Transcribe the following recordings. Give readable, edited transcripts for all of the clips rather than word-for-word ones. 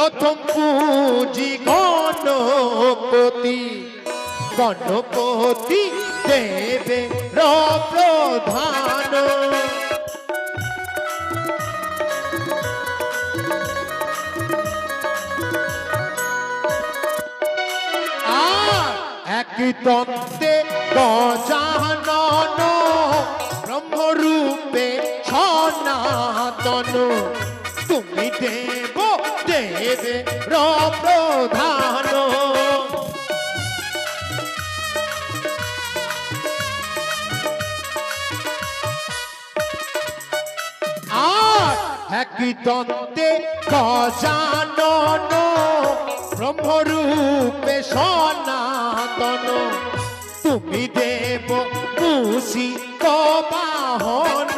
প্রথম পুঁজি গণপতি, গণপতি দেবে প্রধান। এক তন্তে গজানন, ব্রহ্মরূপে সনাতন, তুমি দেব দেবে প্রধান। আর এক তন্তে গজানন, ব্রহ্মরূপে সনাতন, তুমি দেব মূষিক বাহন।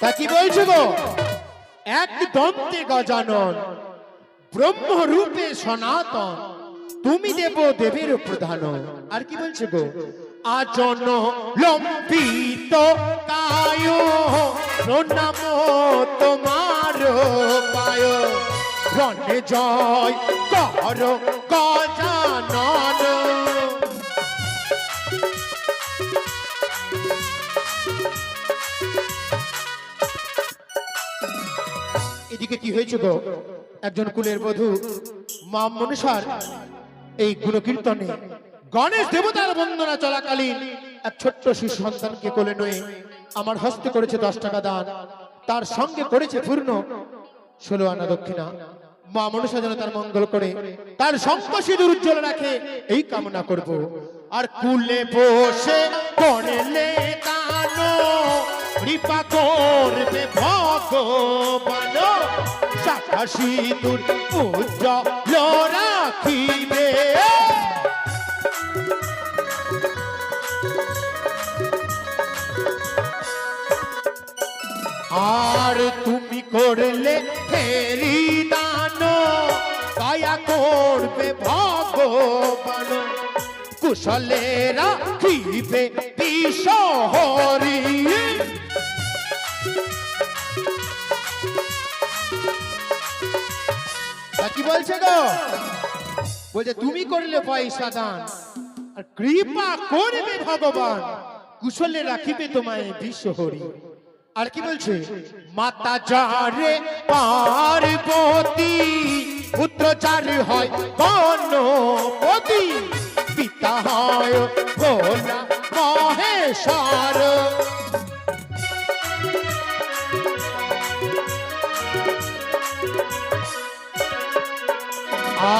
তা কি বলছো গো? এক দন্তে গজানন, ব্রহ্মরূপে সনাতন, তুমি দেব দেবের প্রধান। আর কি বলছে গো? আজন লম্বিত কায়, প্রণাম তোমার পায়, রণে জয় কর গজানন। এদিকে কি হয়েছে গো? একজন কুলের বধূ মা মনসার এই গুণকীর্তনে গণেশ দেবতার বন্দনা চলাকালীন এক ছোট্ট শিশু সন্তানকে কোলে নিয়ে আমার হস্তে করেছে 10 টাকা দান, তার সঙ্গে করেছে পূর্ণ 16 আনা দক্ষিণা। মা মনসা যেন তার মঙ্গল করে, তার শঙ্খ সিঁদুর উজ্জ্বল রাখে, এই কামনা করব। আর কুলে বসে করলে দান, কৃপা করবে ভগবান, শাখা সিঁদুর উজ্জ্বল রাখিবে। আর তুমি করলে ফেরি দান, দয়া করবে ভগবান, কুশলেরা রাখিবে বিশহরি। কি বলছে গো? বলছে তুমি করলে পয়সা দান, আর কৃপা করবে ভগবান, কুশলে রাখিবে তোমায় বিশ্বহরি। আর কি বলছে? মাতা যারে পার্বতী, পুত্র যার হয় গণপতি, পিতা হয় ভোলা মহেশ্বর।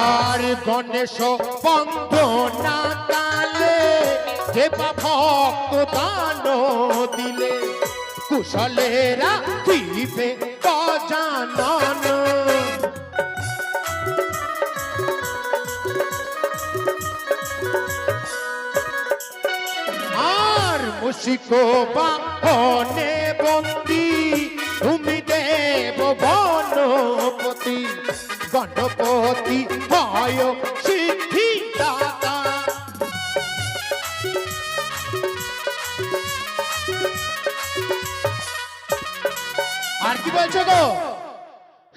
আর গণেশ বন্দনা কালে, যে ভক্ত দান দিলে, কুশলেরা দিবে গজানন। আর মুশিক বাহনে বন্দী, তুমি দেব গণপতি, গণপতি হয় সিদ্ধি দাতা। আর কি বলছো গো?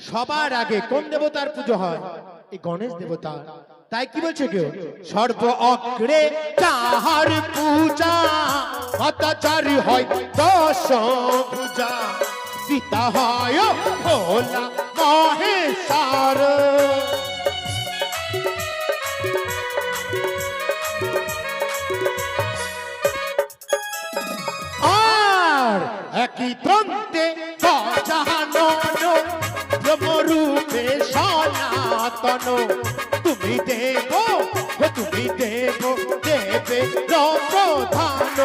সবার আগে কোন দেবতার পুজো হয়? এই গণেশ দেবতা। তাই কি বলছে কেউ? সর্ব অগ্রে যাহার পূজা, অত্যাচারী হয় 10 পূজা, পিতা হয় ভোলা মহেশ্বর। আর একই দ্বন্দ্বে গজানন, ব্রহ্মরূপে সনাতন, তুমি দেব তুমি দেব দেবে প্রধান।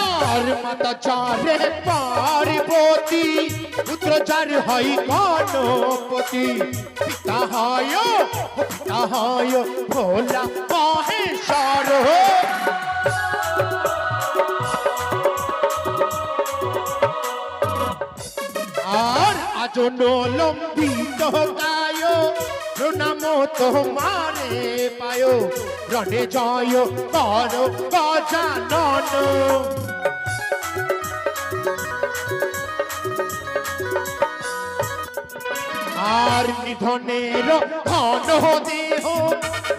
আর মাতা চারে পার্বতী, পুত্র যার হয় গণপতি, পিতা হয় ভোলা মহেশ্বর। আর আজন লম্বিত কায়, প্রণাম তোমারে পায় রণে জয় কর গজানন। আর নিধনের ধন দেহ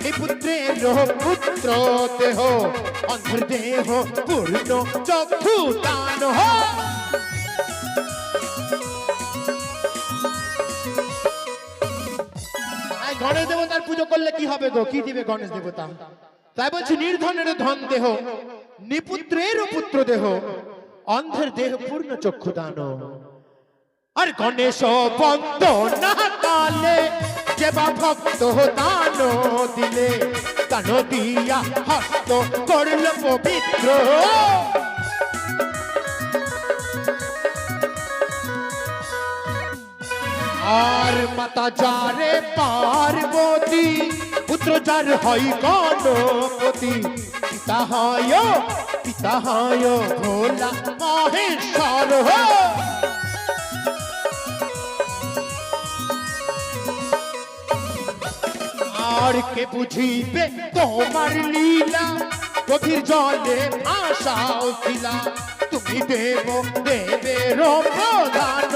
নিপুত্রের পুত্র দেহ অন্ধর দেহ পূর্ণ চক্ষু দান। গণেশ দেবতার পুজো করলে কি হবে গো? কি দিবে গণেশ দেবতা? তাই বলছি নির্ধনের ধন দেহ নিপুত্রের পুত্র দেহ অন্ধের দেহ পূর্ণ চক্ষু দান। আর গণেশ বন্দনা কালে যে বা ভক্ত দান দিলে দান দিয়া হস্ত করল পবিত্র। আর মাতা যারে পার্বতী পুত্র যার হয় গণপতি পিতা হয় ভোলা মহেশ্বর। আর কে বুঝিবে তোমার লীলা গভীর জলে ভাষাও ছিলা তুমি দেবের প্রধান।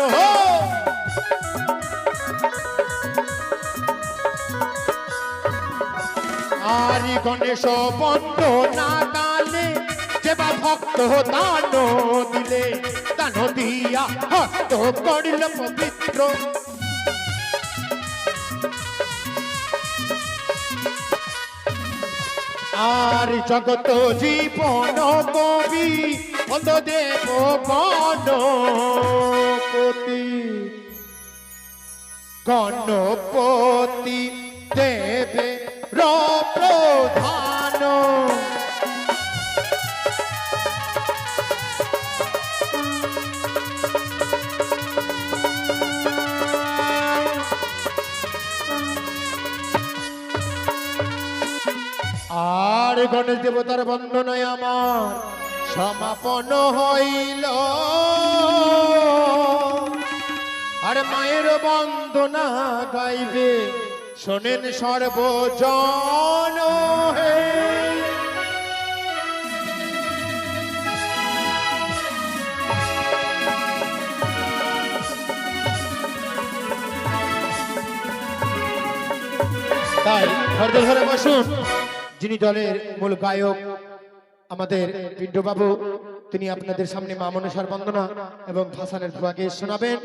আর গণেশ বন্দনা কালে যে বা ভক্ত দান দিলে দান দিয়া হস্ত করিল পবিত্র। আর জগত জীবন কবি অন্ধ দেব গণপতি দেবে প্রধান। আর গণেশ দেবতার বন্দনায় আমার সমাপন হইল। আর মায়ের বন্দনা গাইবে শোনেন সর্বজন হে। তাই ধৈর্য ধরে বসুন। যিনি দলের মূল গায়ক আমাদের পিন্টু বাবু, তিনি আপনাদের সামনে মা মনসার বন্দনা এবং ভাসানের ধোয়াকে শোনাবেন।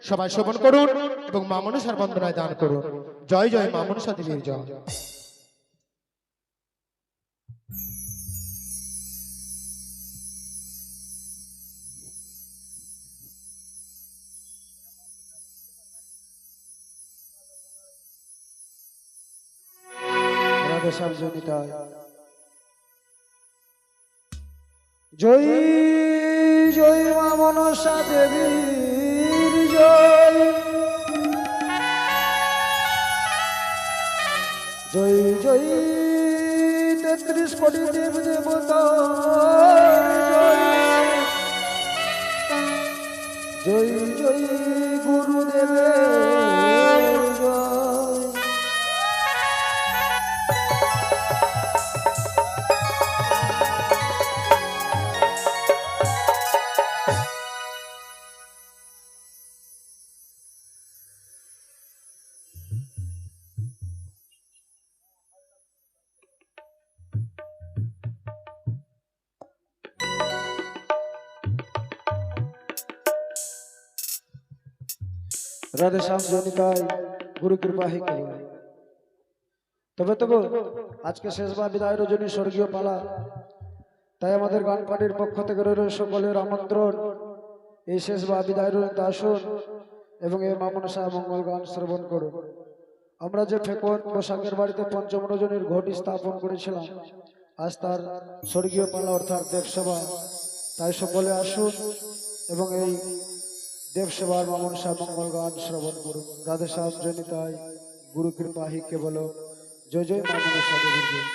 সবাই শ্রবণ করুন এবং মা মনসার বন্দনায় দান করুন। জয় জয় মা মনসা দেবীর জয়। জয় জয় মা মনসা দেবীর জয়। জয় জয় ৩৩ কোটি দেব দেবতা জয় জয় গুরুদেবের জয়। রাধে শ্যাম জনিতাই গুরু কৃপা হি কেবল। তবে আজকে শেষবার বিদায় রজনী স্বর্গীয় পালা, তাই আমাদের গান পার্টির পক্ষ থেকে রইল সকলের আমন্ত্রণ এই শেষবার বিদায় রজনীতে আসুন এবং এই মা মনসা মঙ্গল গান শ্রবণ করুন। আমরা যে ফেকন বসাকের বাড়িতে পঞ্চম রজনীর ঘটি স্থাপন করেছিলাম, আজ তার স্বর্গীয় পালা অর্থাৎ দেবসভা, তাই সকলে আসুন এবং এই দেবসেবার মা মনসা মঙ্গল গান শ্রবণ করুন। রাধে শ্যাম জনিতাই গুরু কৃপা হি কেবল। জয় জয় মা মনসা দেবীর জয়।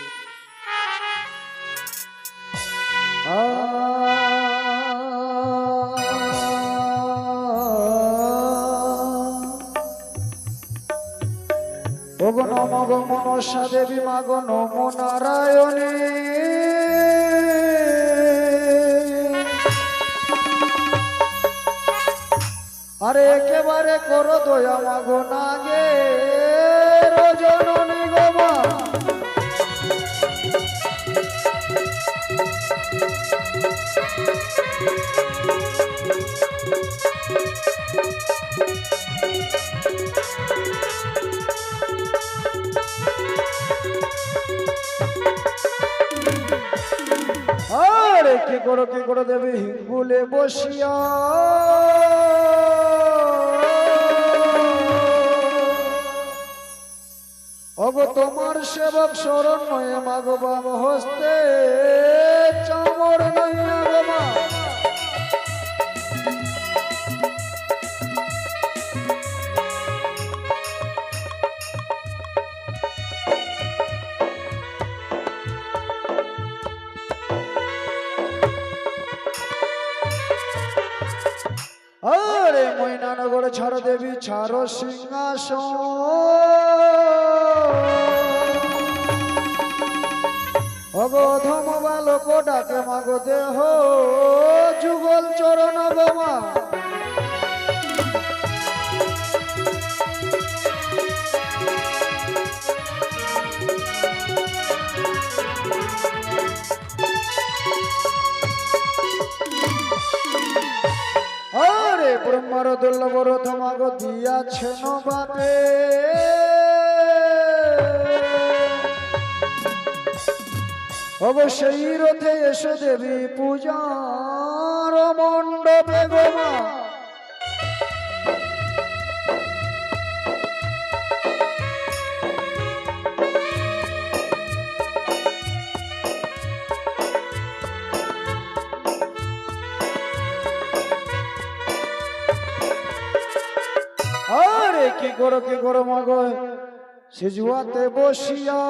ওগো নম গো মনসা দেবী মা গো নম নারায়ণী আরে একেবারে করো দয়া মা গো নাগে রজননী গো মা আরে কি করো দেবী হিঙ্গুলে বসিয়া ওগো তোমার সেবক শরণ নয় মাগো বাম হস্তে চামর নইয়া গো মা আরে ময়নানগর ছাড়ো দেবী ছাড়ো সিংহাসন অগধম বালক ডাকে মাগো দেহ যুগল চরণ গোমা আরে ব্রহ্মার দুর্লভ রথ মাগো দিয়াছেন বাপে অবশ্যই রথে এসো দেবী পূজার মণ্ডপে গোমা আরে কি করো মাগো সিজুয়াতে বসিয়া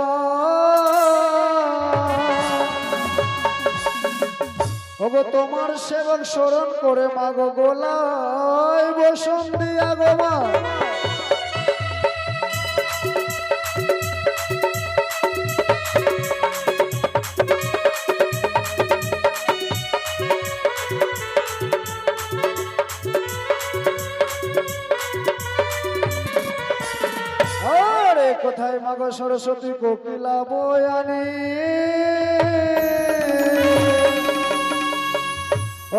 ওগো তোমার সেবক স্মরণ করে মাগো গোলায় বসন দিয়া গো মা আরে কোথায় মাগো সরস্বতী কোকিলা বয়ানি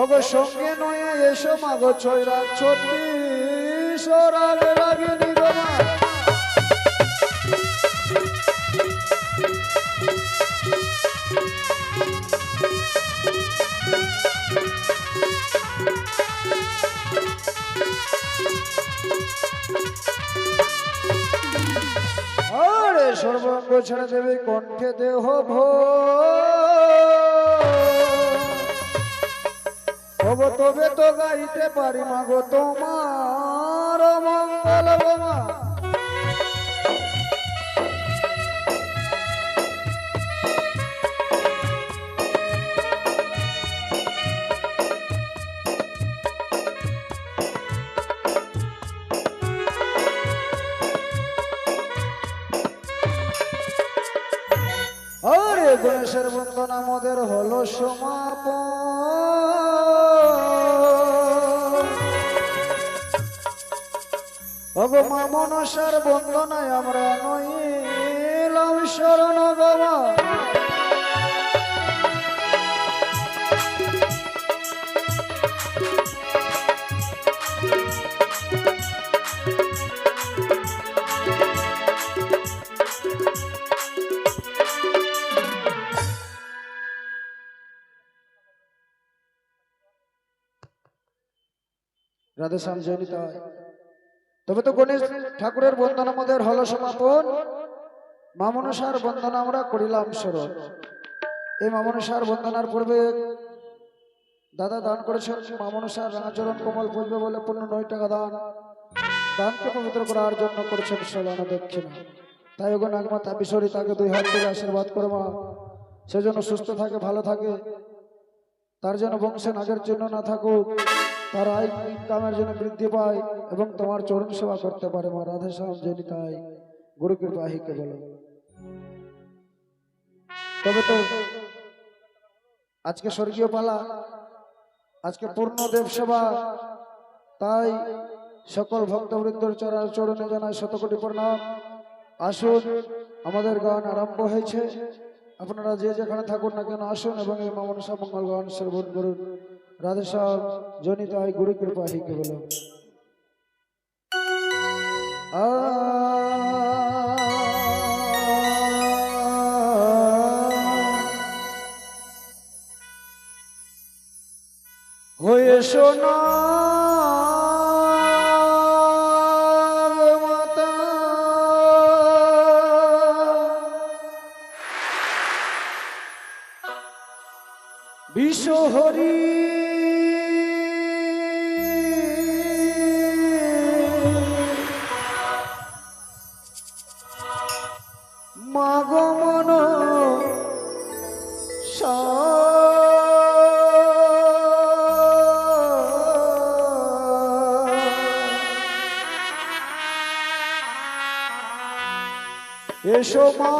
ওগো সঙ্গে নয় এসো মাগো ছয়রা ছত্রিশ রাগে রাগিনী গো মা আরে সর্বাঙ্গ ছেড়ে দেবে কণ্ঠে দেহ ভো তবে তো গাইতে পারি মাগো তোমার মঙ্গল গো মা আরে গণেশের বন্দনা আমাদের হলো সমাপন ওগো মা মনসার বন্দনায় আমরা নইলাম শরণ গো মা রাধেশ্যাম জয়নিতা তবে তো গণেশ ঠাকুরের বন্দনা আমাদের হলো সমাপন মা মনসার বন্দনা আমরা করিলাম স্মরণ এই মা মনসার বন্দনার পূর্বে দাদা দান করেছেন মা মনসার রাঙাচরণ কমল পুজবে বলে 9 টাকা দান দানকে পবিত্র করার জন্য করেছেন সলানা দক্ষিণা তাই ওগো নাগমাতা বিশ্বরী তাকে 2 হাত তুলে আশীর্বাদ করো মা সেজন্য সুস্থ থাকে ভালো থাকে তার জন্য বংশে নাগের জন্য না থাকুক তার আয় ইনকামের জন্য বৃদ্ধি পায় এবং তোমার চরণ সেবা করতে পারে মা রাধেশ্যাম জয়নিতাই গুরু কৃপা হি কেবল। তবে তো আজকে স্বর্গীয় পালা, আজকে পূর্ণ দেব সেবা, তাই সকল ভক্তবৃন্দর চরণে জানাই শতকোটি প্রণাম। আসুন, আমাদের গান আরম্ভ হয়েছে। আপনারা যে যেখানে থাকুন না কেন আসুন এবং এই মা মনসা মঙ্গল গান শ্রবণ করুন। রাধে শ্যাম, জনিতাই গুরু কৃপা হি কেবল। হয়ে সোনা মাতা বিশ্বহরি মাগমন এসো মা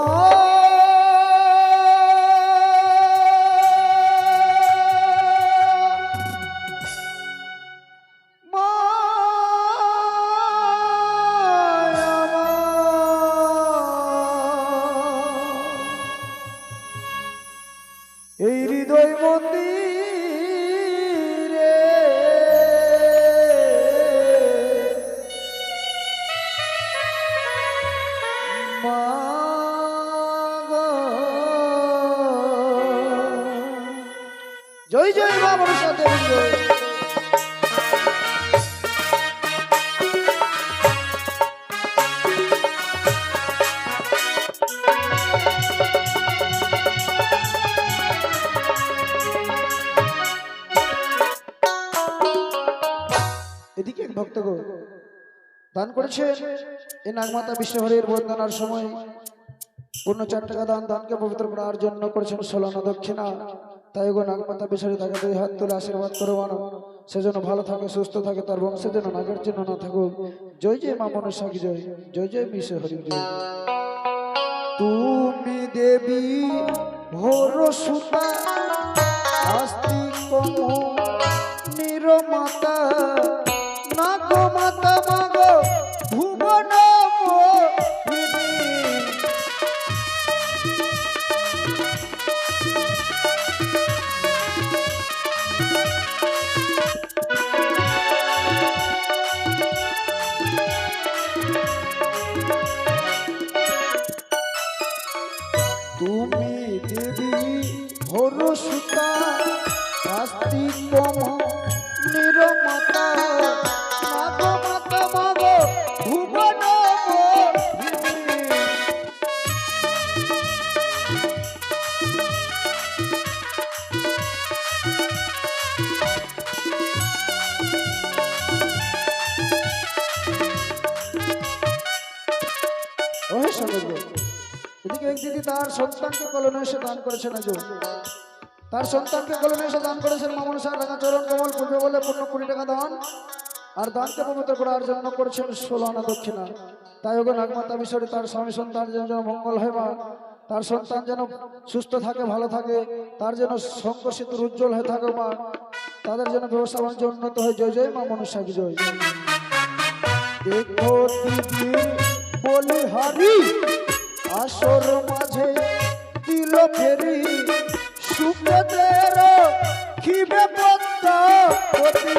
এই হৃদয় মন্দিরে মা গো। জয় জয় মা মনসা দেবী জয়। এদিকে এক ভক্ত গো দান করেছে এই নাগমাতা বিশ্বহরির বন্দনার সময় পূর্ণ 4 টাকা দান, দানকে পবিত্র করার জন্য করেছেন 16 আনা দক্ষিণা। তাই গো নাগমাতা বিশ্বহরি তাকে 2 হাত তুলে আশীর্বাদ করবানো, সেজন্য ভালো থাকে, সুস্থ থাকে, তার বংশে যেন নাগের জন্য না থাকুক। জয় জয় মা মনসা কি জয়, জয় জয় বিশ্বহরি জয়। তুমি দেবী ভোর সুতা আস্তিক নিরমাতা নাগো মাতা মাগো ভুবন মোহিনী। তুমি দেবী ভোর সুতা আস্তিক নিরমাতা মাগো মাতা মাগো ভুবন মোহিনী। ওহে সঙ্গে এদিকে এক দিদি তার সন্তানকে কলনে এসে দান করেছেন। তার সন্তানকে কলনে এসে দান করেছেন মা মনসার রাঙা চরণ কমল পূর্বে বলে পূর্ণ 20 টাকা দান, আর দানকে পবিত্র করার জন্য করেছেন 16 আনা দক্ষিণা। তাই ওগো নাগমাতা বিশ্বহরি তার স্বামী সন্তান যেন মঙ্গল হয় মা, তার সন্তান যেন সুস্থ থাকে, ভালো থাকে, তার যেন শঙ্খ সিঁদুর উজ্জ্বল হয়ে থাকে মা, তাদের যেন ব্যবসা বাণিজ্য উন্নত হয়। জয় জয় মা মনসা কি জয়। দেখো দিদি বলিহারি আসর মাঝে দিল ফেরি সুখদের খিবে পদ্মাবতী।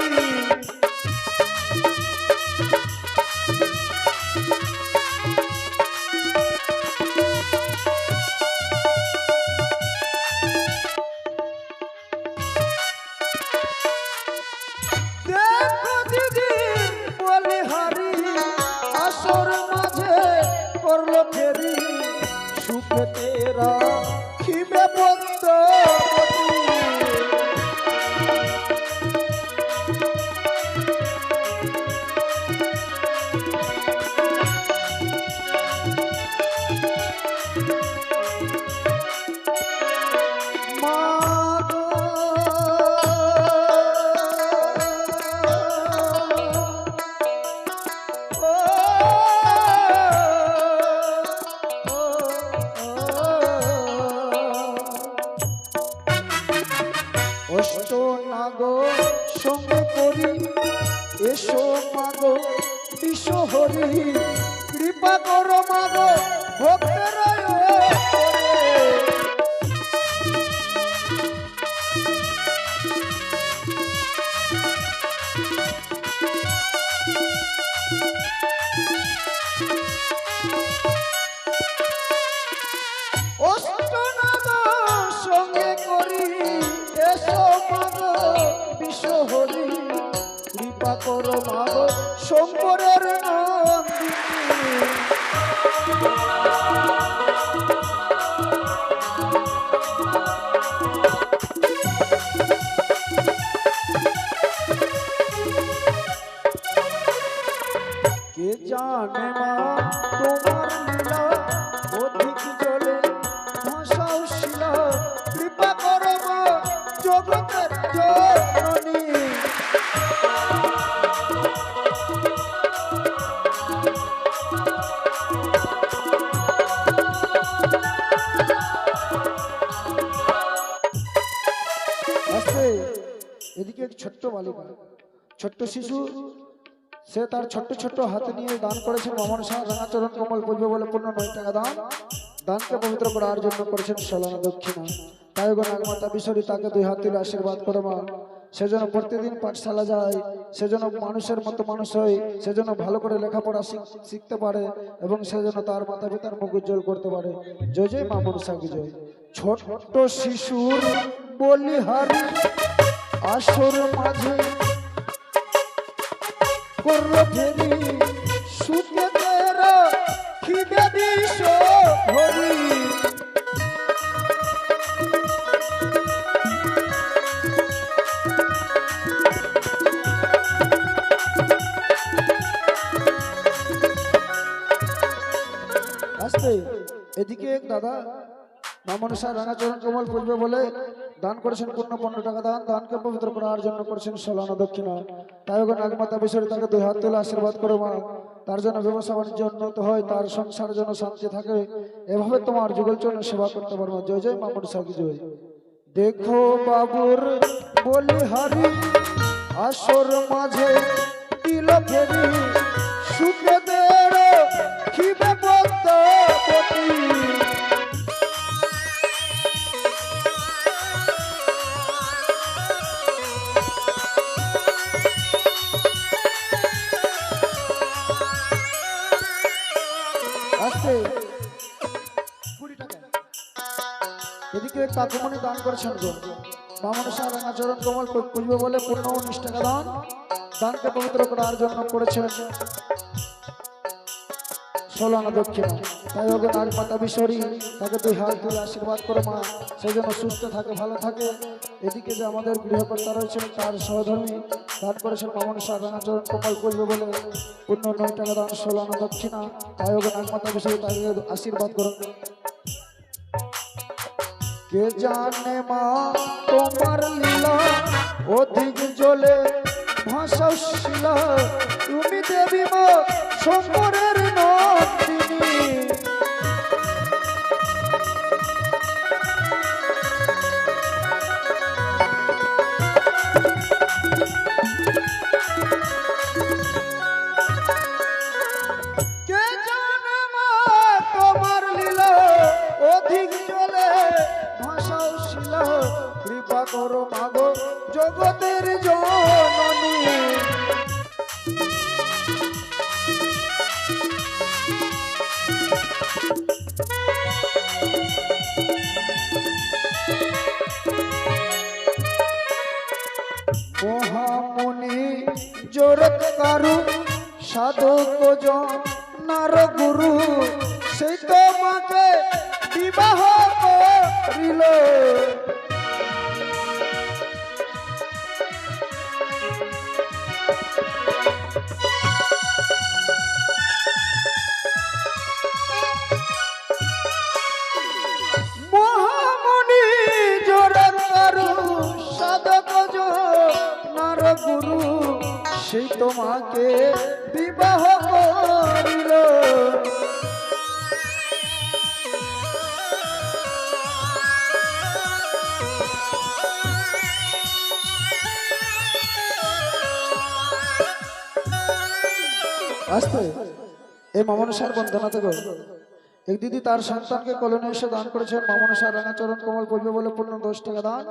দেখো দিদি বলিহারি আসর মাঝে করলো ফেরি সুখে তেরা খিবে পদ্মাবতী। সঙ্গে করি এসো মাগো বিশ্বহরি কৃপা করো মাগো ভক্তের সঙ্গে করি এসো মাগো বিশ্বহরি কৃপা করো মাগো শঙ্করের নন্দিনী কে জানে মা তোমার লীলা অধিক জলে ভাষাও শিলা কৃপা করো মা জগতের জননী আস্তে এদিকে এক ছোট্ট বালিকা ছোট্ট শিশু সে তার ছোট্ট ছোট্ট হাতে নিয়ে দান করেছেন মামন শাহ রাঙাচরণ কমল পূর্বে বলে পূর্ণ 9 টাকা দান দানকে পবিত্র করার জন্য করেছেন সালানা দক্ষিণা তাই গো নাগমাতা বিশ্বরী তাকে 2 হাত তুলে আশীর্বাদ করে মা সেজন্য প্রতিদিন পাঠশালা যায় সেজন্য মানুষের মতো মানুষ হয় সেজন্য ভালো করে লেখাপড়া শিখতে পারে এবং সেজন্য তার মাতা পিতার মুখ উজ্জ্বল করতে পারে জয় জয় মা মনসা কি জয় ছোট্ট শিশুর বলিহারি আসর মাঝে করলো ফেরি সুখে তেরা খিদে দিস হরি আস্তে এদিকে এক দাদা মামনসা রাঙাচরণ কমল পূর্বে বলে দান করেছেন পূর্ণ 15 টাকা দান দানকে পবিত্র করার জন্য করেছেন সালানা দক্ষিণা তাই গো নাগমাতা বিশ্বরী তাকে 2 হাত তুলে আশীর্বাদ করো মা তার জন্য ব্যবসা বাণিজ্য উন্নত হয় তার সংসারের জন্য শান্তি থাকে এভাবে তোমার যুগল চরণে সেবা করতে পারবো জয় জয় মা মনসা কি জয় দেখো বাবুর বলিহারি আসর মাঝে দিল ফেরি সুখে দেড় খিদে পদ্মপতি এদিকে কাকুমণি দান করেছেন গো মামনসা রাঙাচরণ কমল পূর্বে বলে পূর্ণ 19 টাকা দান দানকে পবিত্র করার জন্য করেছেন সালানা দক্ষিণা তাই হোক নাগমাতা বিশ্বরী তাকে 2 হাত তুলে আশীর্বাদ করে মা সেই জন্য সুস্থ থাকে ভালো থাকে এদিকে যে আমাদের গৃহকর্তা রয়েছেন তার সহধর্মী দান করেছেন মামনসা রাঙাচরণ কমল পূর্বে বলে পূর্ণ 9 টাকা দান সালানা দক্ষিণা তাই হোক নাগমাতা বিশ্বরী তাকে আশীর্বাদ করুন কে জানে মা তোমার লীলা অধিক জলে ভাষাও শিলা তুমি দেবী মা শঙ্করের নন্দিনী কে জানে মা তোমার লীলা অধিক জলে ভাষাও শিলা কৃপা করো মাগো জগতের জননী মহামুনি জোরত কারু সাধক নার গুরু সেই তোমাকে বিবাহ করিল মহামুনি জোরত কারু সাধক নার গুরু সেই তোমাকে বিবাহ করিল আসতে এই মামনসার বন্দনা থেকে এক দিদি তার সন্তানকে কলোনে এসে দান করেছেন। মামনসার রাঙাচরণ কমল পড়বে বলে পূর্ণ 10 টাকা দান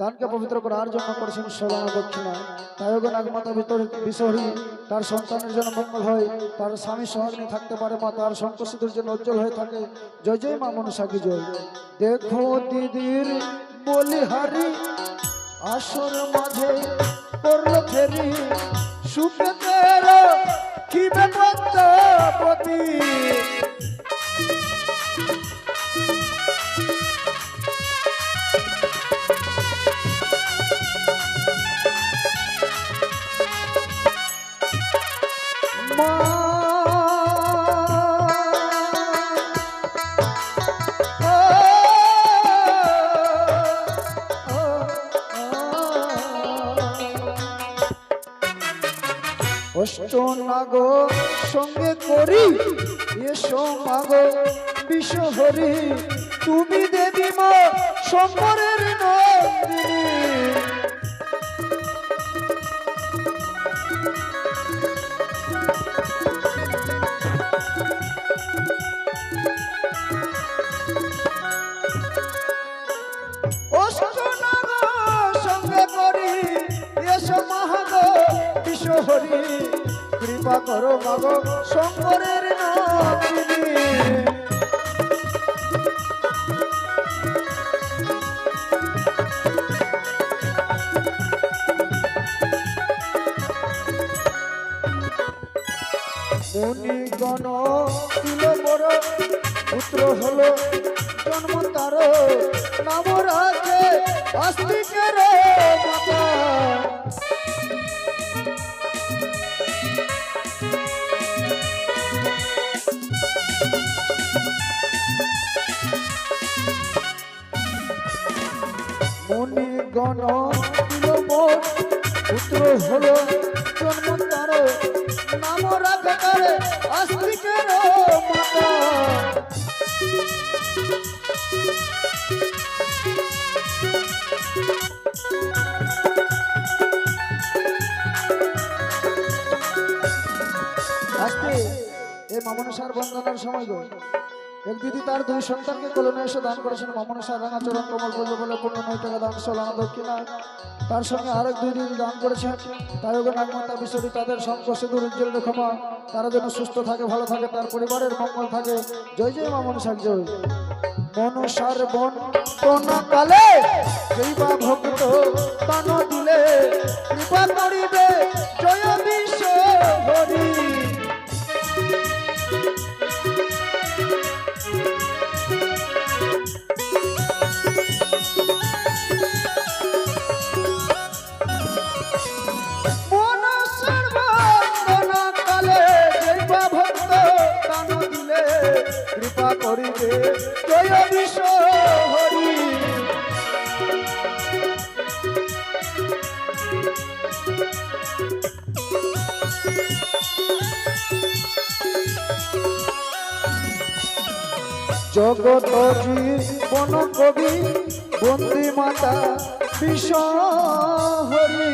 দানকে পবিত্র করার জন্য করেছেন 16 আনা দক্ষিণা। তাই ওগো নাগমাতা ভিতরে বিশহরি তার সন্তানের জন্য মঙ্গল হয়, তার স্বামী সোহাগিনী থাকতে পারে মা, তার শঙ্করসিদ্ধুর জন্য উজ্জ্বল হয়ে থাকে। জয় জয় মা মনসা কি জয়। দেখো দিদির বলিহারি আসর মাঝে করলো ফেরি, সুখে তেরো কি পতি। অষ্টনাগো সঙ্গে করি এসো মাগো বিশ্বহরি, তুমি দেবী মা শঙ্করের নন্দিনী। অষ্টনাগো সঙ্গে করি এসো মাগো বিশ্বহরি, কৃপা করো মাগো শঙ্করের নন্দিনী। মুনিগণ দিল বড় পুত্র হলো জন্ম তার, নাম রাখে আস্তিকের মাতা। মুনিগণ দিল মোর পুত্র হলো জন্ম তার, নাম রাখে তারে আস্তিকের মাতা। আজকে এই মামনসার বন্দনার সময় গো এক দিদি তার 2 সন্তানকে কলোনে এসে দান করেছেন। মামনসার রাঙাচরণ কমল পড়বে বলে পূর্ণ 9 টাকা দান 16 আনা দক্ষিণা। তার সঙ্গে আরেক 2 দিদি দান করেছেন। তাই ওগো নাগমাতা বিশ্বরী তাদের শঙ্করসিদ্ধুর উজ্জ্বল রেখমা, তারা যেন সুস্থ থাকে ভালো থাকে, তার পরিবারের মঙ্গল থাকে। জয় জয় মা মনসা জয়। মনসার বন্দনা কালে যেইবা ভক্ত তান দিলে, কৃপা করিবে জয় বিশ্বহরি। মনসার বন্দনা কালে যেইবা ভক্ত তান দিলে, কৃপা করিবে জয় বিশ্বহরি। জগত জীবন কবি বন্দী মাতা বিশ্বহরি।